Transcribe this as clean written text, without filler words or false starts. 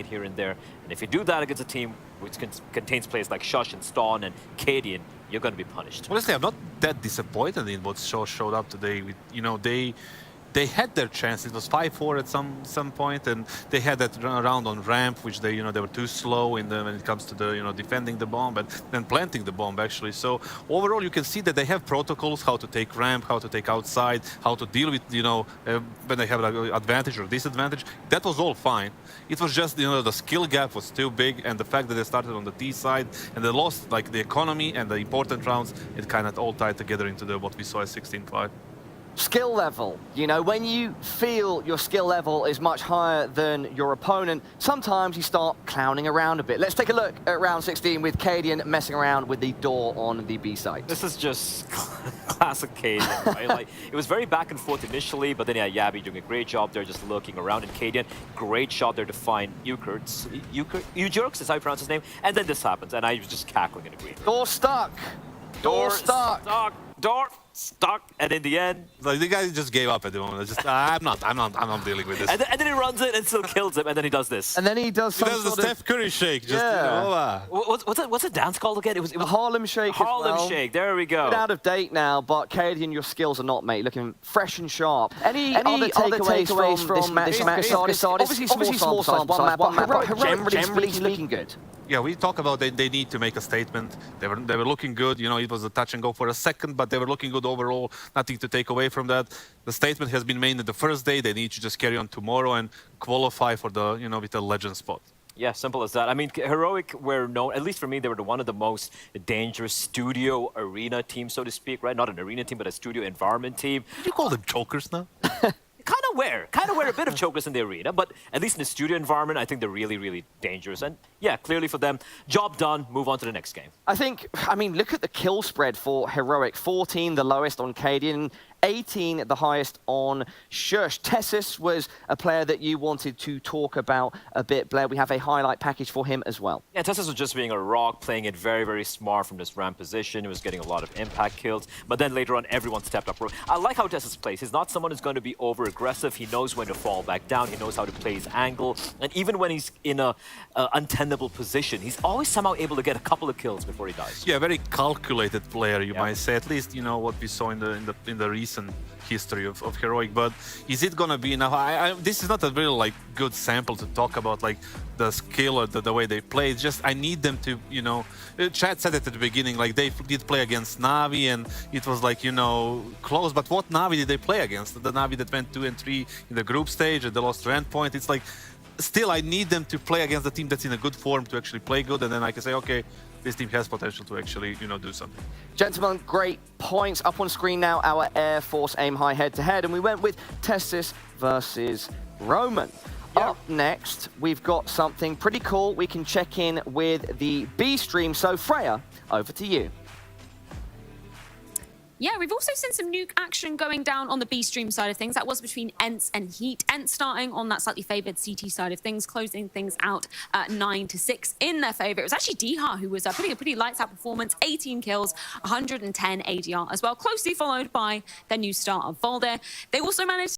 here and there. And if you do that against a team which contains players like Shush and Ston and Cadian, you're going to be punished. Honestly, I'm not that disappointed in what showed up today. They had their chance. It was 5-4 at some point, and they had that round on ramp, which they were too slow when it comes to the defending the bomb and then planting the bomb actually. So overall, you can see that they have protocols how to take ramp, how to take outside, how to deal with when they have an advantage or disadvantage. That was all fine. It was just the skill gap was too big, and the fact that they started on the T side and they lost like the economy and the important rounds. It kind of all tied together into what we saw as 16-5. Skill level, when you feel your skill level is much higher than your opponent, sometimes you start clowning around a bit. Let's take a look at round 16 with Cadian messing around with the door on the B site. This is just classic Cadian, right? Like, it was very back and forth initially, but then Yabi doing a great job there, just looking around. And Cadian, great shot there to find Ujurks is how you pronounce his name. And then this happens, and I was just cackling in agreement. Door stuck. Door stuck. Door stuck, and in the end, like the guy just gave up at the moment. Just I'm not dealing with this. And then he runs it and still kills him, and then he does this. And then he does the Steph Curry shake. Just, yeah. What's the dance called again? It was a Harlem shake. Harlem shake. There we go. Bit out of date now, but Cadian, your skills are not, mate. Looking fresh and sharp. Any other takeaways from this match? Obviously small sample size. One map, but generally looking good. Yeah, we talk about they need to make a statement. They were looking good. It was a touch and go for a second, but they were looking good overall. Nothing to take away from that. The statement has been made in the first day. They need to just carry on tomorrow and qualify for the with a legend spot. Yeah, simple as that. I mean, Heroic were known, at least for me, they were one of the most dangerous studio arena teams, so to speak, right? Not an arena team, but a studio environment team. Did you call them chokers now? Kind of wear a bit of chokers in the arena, but at least in the studio environment, I think they're really, really dangerous. And yeah, clearly for them, job done, move on to the next game. I mean, look at the kill spread for Heroic. 14, the lowest on Cadian. 18, the highest on Shush. Tessus was a player that you wanted to talk about a bit, Blair. We have a highlight package for him as well. Yeah, Tessus was just being a rock, playing it very, very smart from this ramp position. He was getting a lot of impact kills, but then later on, everyone stepped up. I like how Tessus plays. He's not someone who's going to be over-aggressive. He knows when to fall back down. He knows how to play his angle. And even when he's in a untenable position, he's always somehow able to get a couple of kills before he dies. Yeah, very calculated player, you might say. At least, what we saw in the recent history of Heroic, but is it gonna be enough? This is not a really good sample to talk about the skill or the way they play. It's just I need them to Chad said it at the beginning, they did play against Na'Vi and it was close, but what Na'Vi did they play against? The Na'Vi that went 2 and 3 in the group stage and they lost to Endpoint. It's still I need them to play against the team that's in a good form to actually play good, and then I can say, okay, this team has potential to actually, do something. Gentlemen, great points. Up on screen now, our Air Force aim high head-to-head, and we went with Tessus versus Roman. Yeah. Up next, we've got something pretty cool. We can check in with the B stream. So, Freya, over to you. Yeah, we've also seen some nuke action going down on the B stream side of things. That was between Ents and Heat. Ents starting on that slightly favored CT side of things, closing things out at 9-6 in their favor. It was actually Diha who was putting a pretty lights out performance, 18 kills, 110 ADR as well, closely followed by their new star of Volder. They also managed